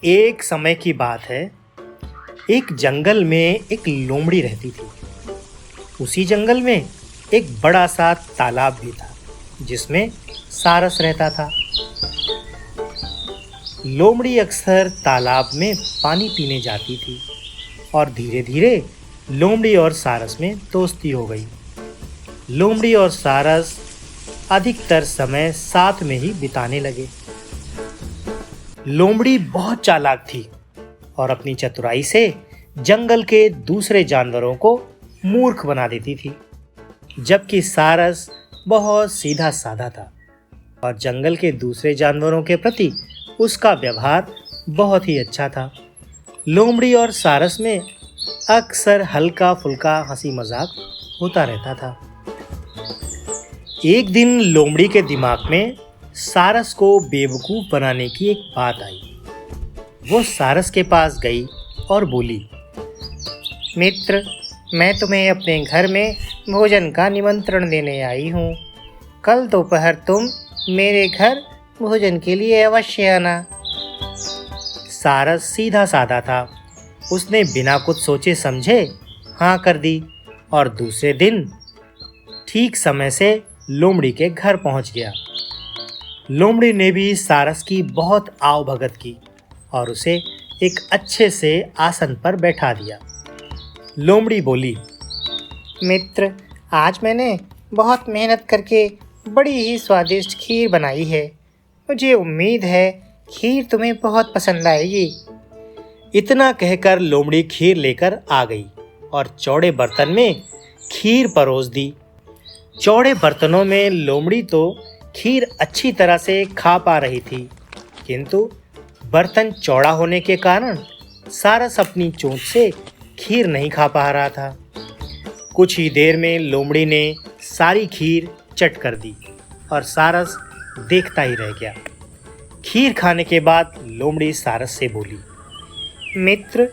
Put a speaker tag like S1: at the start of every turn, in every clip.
S1: एक समय की बात है। एक जंगल में एक लोमड़ी रहती थी। उसी जंगल में एक बड़ा सा तालाब भी था जिसमें सारस रहता था। लोमड़ी अक्सर तालाब में पानी पीने जाती थी और धीरे धीरे लोमड़ी और सारस में दोस्ती हो गई। लोमड़ी और सारस अधिकतर समय साथ में ही बिताने लगे। लोमड़ी बहुत चालाक थी और अपनी चतुराई से जंगल के दूसरे जानवरों को मूर्ख बना देती थी, जबकि सारस बहुत सीधा साधा था और जंगल के दूसरे जानवरों के प्रति उसका व्यवहार बहुत ही अच्छा था। लोमड़ी और सारस में अक्सर हल्का फुल्का हंसी मजाक होता रहता था। एक दिन लोमड़ी के दिमाग में सारस को बेवकूफ़ बनाने की एक बात आई। वो सारस के पास गई और बोली, मित्र, मैं तुम्हें अपने घर में भोजन का निमंत्रण देने आई हूँ। कल दोपहर तुम मेरे घर भोजन के लिए अवश्य आना। सारस सीधा साधा था। उसने बिना कुछ सोचे समझे हाँ कर दी और दूसरे दिन ठीक समय से लोमड़ी के घर पहुँच गया। लोमड़ी ने भी सारस की बहुत आव भगत की और उसे एक अच्छे से आसन पर बैठा दिया। लोमड़ी बोली, मित्र, आज मैंने बहुत मेहनत करके बड़ी ही स्वादिष्ट खीर बनाई है। मुझे उम्मीद है खीर तुम्हें बहुत पसंद आएगी। इतना कहकर लोमड़ी खीर लेकर आ गई और चौड़े बर्तन में खीर परोस दी। चौड़े बर्तनों में लोमड़ी तो खीर अच्छी तरह से खा पा रही थी, किंतु बर्तन चौड़ा होने के कारण सारस अपनी चोंच से खीर नहीं खा पा रहा था। कुछ ही देर में लोमड़ी ने सारी खीर चट कर दी और सारस देखता ही रह गया। खीर खाने के बाद लोमड़ी सारस से बोली, मित्र,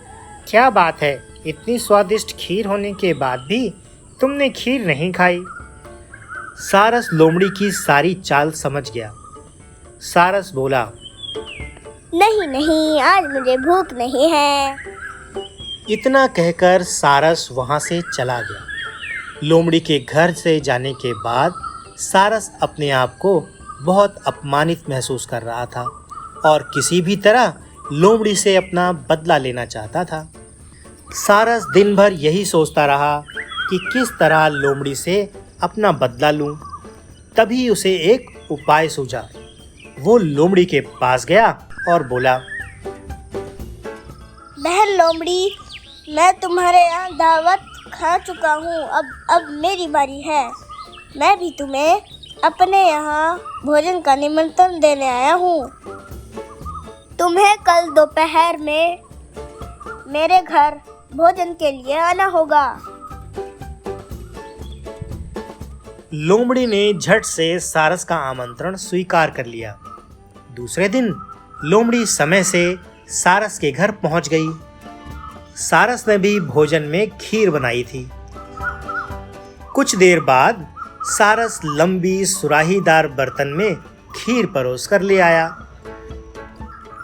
S1: क्या बात है, इतनी स्वादिष्ट खीर होने के बाद भी तुमने खीर नहीं खाई। सारस लोमड़ी की सारी चाल समझ गया। सारस बोला,
S2: नहीं, आज मुझे भूख नहीं है।
S1: इतना कहकर सारस वहां से चला गया। लोमड़ी के घर से जाने के बाद सारस अपने आप को बहुत अपमानित महसूस कर रहा था और किसी भी तरह लोमड़ी से अपना बदला लेना चाहता था। सारस दिन भर यही सोचता रहा कि किस तरह लोमड़ी से अपना बदला लूं। तभी उसे एक उपाय सूझा। वो लोमड़ी के पास गया और बोला,
S2: बहन लोमड़ी, मैं तुम्हारे यहाँ दावत खा चुका हूँ। अब मेरी बारी है। मैं भी तुम्हें अपने यहाँ भोजन का निमंत्रण देने आया हूँ। तुम्हें कल दोपहर में मेरे घर भोजन के लिए आना होगा।
S1: लोमड़ी ने झट से सारस का आमंत्रण स्वीकार कर लिया। दूसरे दिन लोमड़ी समय से सारस के घर पहुंच गई। सारस ने भी भोजन में खीर बनाई थी। कुछ देर बाद सारस लंबी सुराहीदार बर्तन में खीर परोस कर ले आया।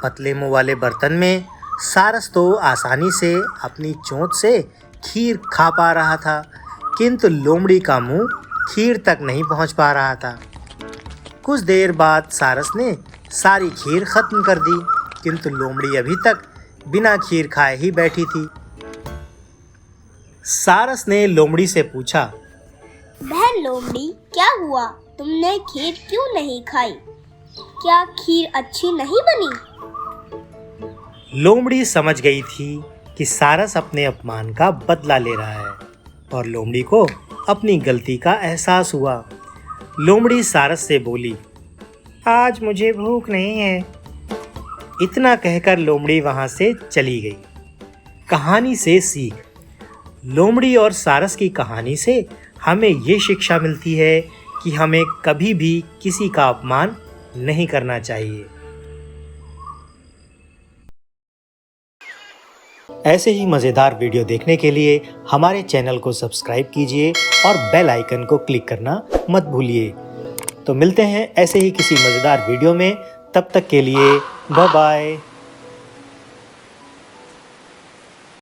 S1: पतले मुंह वाले बर्तन में सारस तो आसानी से अपनी चोंच से खीर खा पा रहा था, किंतु लोमड़ी का मुंह खीर तक नहीं पहुंच पा रहा था। कुछ देर बाद सारस ने सारी खीर खत्म कर दी, किंतु लोमड़ी अभी तक बिना खीर खाए ही बैठी थी। सारस ने लोमड़ी से पूछा,
S2: बहन लोमड़ी, क्या हुआ? तुमने खीर क्यों नहीं खाई? क्या खीर अच्छी नहीं बनी?
S1: लोमड़ी समझ गई थी कि सारस अपने अपमान का बदला ले रहा है और लोमड़ी को अपनी गलती का एहसास हुआ। लोमड़ी सारस से बोली, आज मुझे भूख नहीं है। इतना कहकर लोमड़ी वहां से चली गई। कहानी से सीख। लोमड़ी और सारस की कहानी से हमें ये शिक्षा मिलती है कि हमें कभी भी किसी का अपमान नहीं करना चाहिए। ऐसे ही मज़ेदार वीडियो देखने के लिए हमारे चैनल को सब्सक्राइब कीजिए और बेल आइकन को क्लिक करना मत भूलिए। तो मिलते हैं ऐसे ही किसी मज़ेदार वीडियो में। तब तक के लिए बाय बाय।